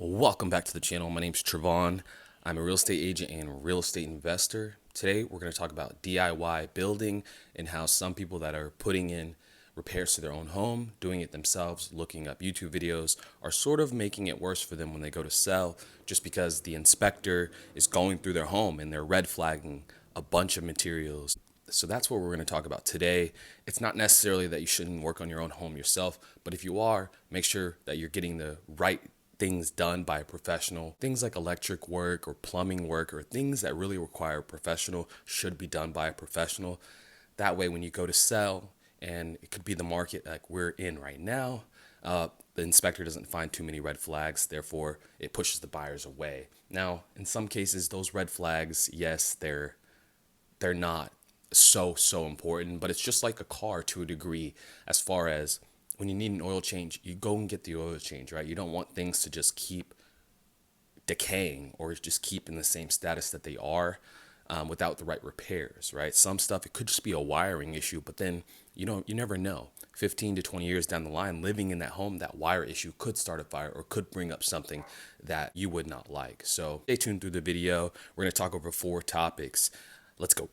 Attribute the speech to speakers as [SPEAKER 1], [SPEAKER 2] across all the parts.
[SPEAKER 1] Welcome back to the channel. My name's Trevon. I'm a real estate agent and real estate investor. Today we're going to talk about DIY building and how some people that are putting in repairs to their own home, doing it themselves, looking up YouTube videos, are sort of making it worse for them when they go to sell just because the inspector is going through their home and they're red flagging a bunch of materials. So that's what we're going to talk about today. It's not necessarily that you shouldn't work on your own home yourself, but if you are, make sure that you're getting the right things done by a professional. Things like electric work or plumbing work or things that really require a professional should be done by a professional. That way, when you go to sell, and it could be the market like we're in right now, the inspector doesn't find too many red flags, therefore it pushes the buyers away. Now, in some cases, those red flags, yes, they're not so important, but it's just like a car to a degree. As far as when you need an oil change, you go and get the oil change, right? You don't want things to just keep decaying or just keep in the same status that they are without the right repairs, right? Some stuff, it could just be a wiring issue, but then you never know. 15 to 20 years down the line, living in that home, that wire issue could start a fire or could bring up something that you would not like. So stay tuned through the video. We're going to talk over 4 topics. Let's go.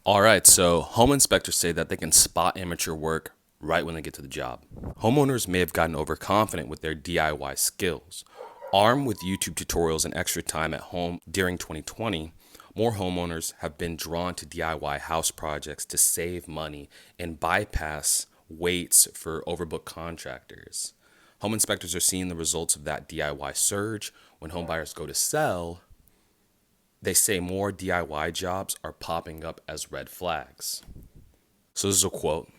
[SPEAKER 1] All right, so home inspectors say that they can spot amateur work right when they get to the job. Homeowners may have gotten overconfident with their DIY skills. Armed with YouTube tutorials and extra time at home during 2020, more homeowners have been drawn to DIY house projects to save money and bypass waits for overbooked contractors. Home inspectors are seeing the results of that DIY surge. When home buyers go to sell, they say more DIY jobs are popping up as red flags. So this is a quote.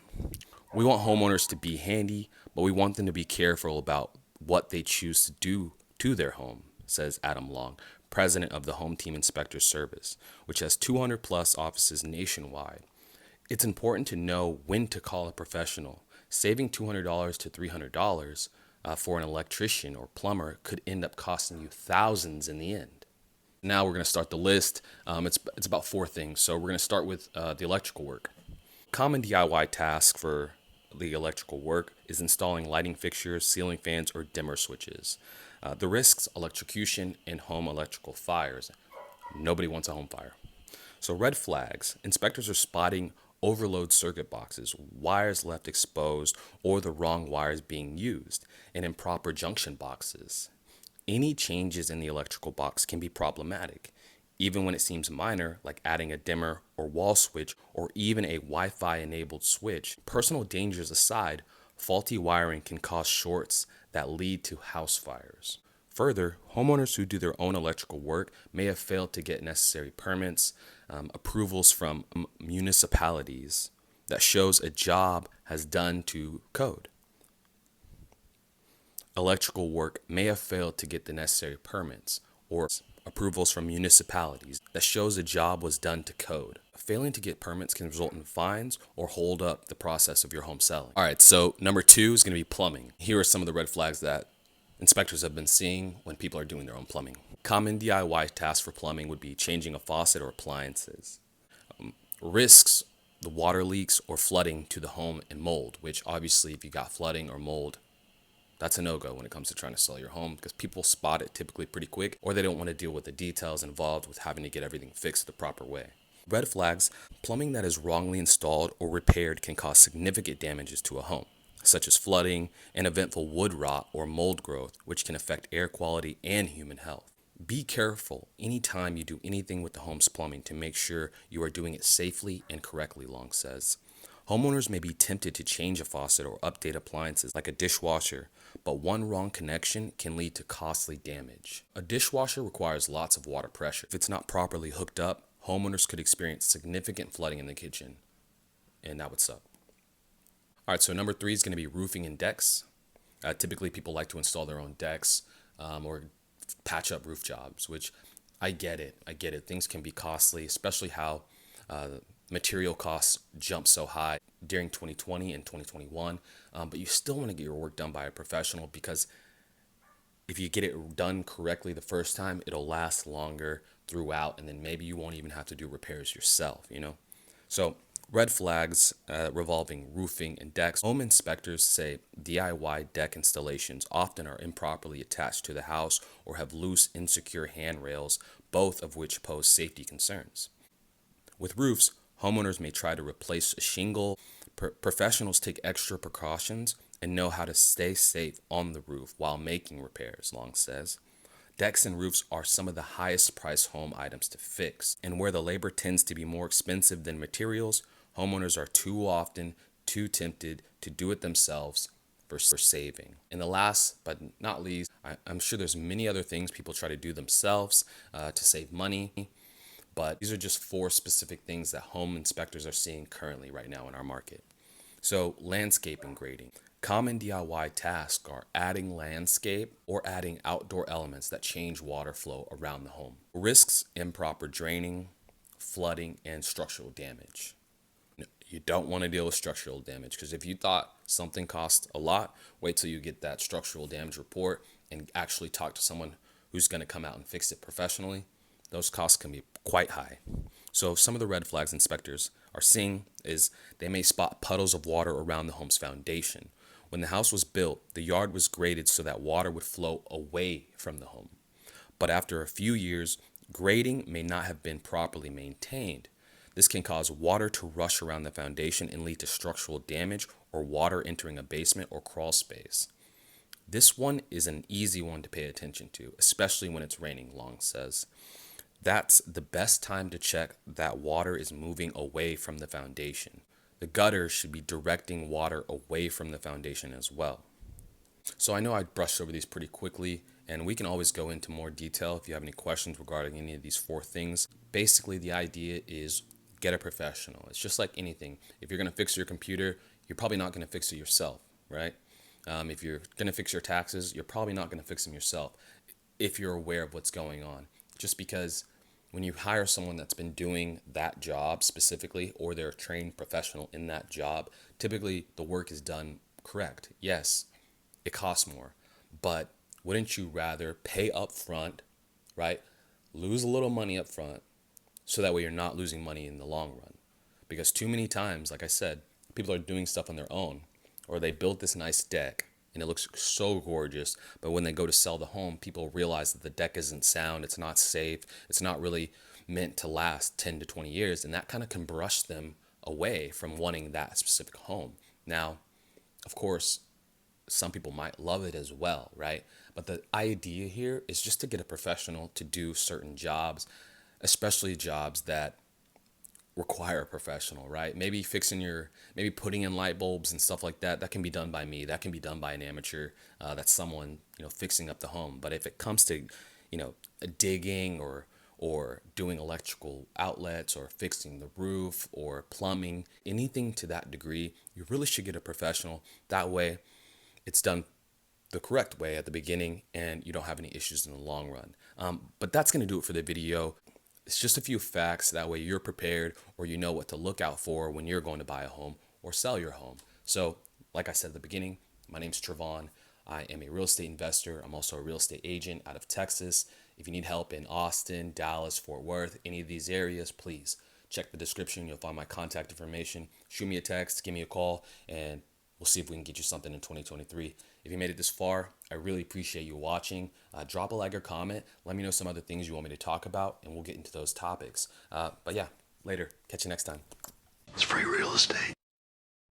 [SPEAKER 1] "We want homeowners to be handy, but we want them to be careful about what they choose to do to their home," says Adam Long, president of the Home Team Inspector Service, which has 200 plus offices nationwide. "It's important to know when to call a professional. Saving $200 to $300 for an electrician or plumber could end up costing you thousands in the end." Now we're going to start the list. It's about 4 things. So we're going to start with the electrical work. Common DIY task for the electrical work is installing lighting fixtures, ceiling fans, or dimmer switches. The risks: electrocution and home electrical fires. Nobody wants a home fire. So red flags: inspectors are spotting overload circuit boxes, wires left exposed, or the wrong wires being used, and improper junction boxes. Any changes in the electrical box can be problematic, even when it seems minor, like adding a dimmer or wall switch or even a Wi-Fi enabled switch. Personal dangers aside, faulty wiring can cause shorts that lead to house fires. Further, homeowners who do their own electrical work may have failed to get necessary permits, approvals from municipalities that shows a job has done to code. Electrical work may have failed to get the necessary permits or approvals from municipalities that shows a job was done to code. Failing to get permits can result in fines or hold up the process of your home selling. All right, so number 2 is going to be plumbing. Here are some of the red flags that inspectors have been seeing when people are doing their own plumbing. Common DIY tasks for plumbing would be changing a faucet or appliances. Risks: the water leaks or flooding to the home and mold, which obviously if you got flooding or mold, that's a no-go when it comes to trying to sell your home because people spot it typically pretty quick, or they don't want to deal with the details involved with having to get everything fixed the proper way. Red flags: plumbing that is wrongly installed or repaired can cause significant damages to a home, such as flooding and eventful wood rot or mold growth, which can affect air quality and human health. Be careful anytime you do anything with the home's plumbing to make sure you are doing it safely and correctly, Long says. Homeowners may be tempted to change a faucet or update appliances like a dishwasher, but one wrong connection can lead to costly damage. A dishwasher requires lots of water pressure. If it's not properly hooked up, homeowners could experience significant flooding in the kitchen, and that would suck. All right, so number 3 is going to be roofing and decks. Typically, people like to install their own decks or patch up roof jobs, which I get it. Things can be costly, especially how material costs jump so high during 2020 and 2021, but you still want to get your work done by a professional because if you get it done correctly the first time, it'll last longer throughout, and then maybe you won't even have to do repairs yourself, So Red flags revolving roofing and decks. Home inspectors say DIY deck installations often are improperly attached to the house or have loose, insecure handrails, both of which pose safety concerns. With roofs, homeowners may try to replace a shingle. Professionals take extra precautions and know how to stay safe on the roof while making repairs, Long says. Decks and roofs are some of the highest priced home items to fix, and where the labor tends to be more expensive than materials, homeowners are too often too tempted to do it themselves for saving. And the last but not least, I'm sure there's many other things people try to do themselves to save money, but these are just 4 specific things that home inspectors are seeing currently right now in our market. So, landscape and grading. Common DIY tasks are adding landscape or adding outdoor elements that change water flow around the home. Risks: improper draining, flooding, and structural damage. You don't want to deal with structural damage, because if you thought something cost a lot, wait till you get that structural damage report and actually talk to someone who's going to come out and fix it professionally. Those costs can be quite high. So some of the red flags inspectors are seeing is they may spot puddles of water around the home's foundation. When the house was built, the yard was graded so that water would flow away from the home. But after a few years, grading may not have been properly maintained. This can cause water to rush around the foundation and lead to structural damage or water entering a basement or crawl space. This one is an easy one to pay attention to, especially when it's raining, Long says. That's the best time to check that water is moving away from the foundation. The gutter should be directing water away from the foundation as well. So I know I brushed over these pretty quickly, and we can always go into more detail if you have any questions regarding any of these 4 things. Basically, the idea is get a professional. It's just like anything. If you're going to fix your computer, you're probably not going to fix it yourself, right? If you're going to fix your taxes, you're probably not going to fix them yourself if you're aware of what's going on. Just because when you hire someone that's been doing that job specifically, or they're a trained professional in that job, typically the work is done correct. Yes, it costs more, but wouldn't you rather pay up front, right? Lose a little money up front so that way you're not losing money in the long run. Because too many times, like I said, people are doing stuff on their own, or they built this nice deck and it looks so gorgeous, but when they go to sell the home, people realize that the deck isn't sound, it's not safe, it's not really meant to last 10 to 20 years, and that kind of can brush them away from wanting that specific home. Now, of course, some people might love it as well, right? But the idea here is just to get a professional to do certain jobs, especially jobs that require a professional, right? Maybe putting in light bulbs and stuff like that, that can be done by me. That can be done by an amateur. That's someone, fixing up the home. But if it comes to, digging or doing electrical outlets or fixing the roof or plumbing, anything to that degree, you really should get a professional. That way it's done the correct way at the beginning and you don't have any issues in the long run. But that's going to do it for the video. It's just a few facts, that way you're prepared or you know what to look out for when you're going to buy a home or sell your home. So, like I said at the beginning, my name's Trevon. I am a real estate investor. I'm also a real estate agent out of Texas. If you need help in Austin, Dallas, Fort Worth, any of these areas, please check the description. You'll find my contact information. Shoot me a text, give me a call, and we'll see if we can get you something in 2023. If you made it this far, I really appreciate you watching. Drop a like or comment. Let me know some other things you want me to talk about, and we'll get into those topics. But yeah, later. Catch you next time.
[SPEAKER 2] It's free real estate.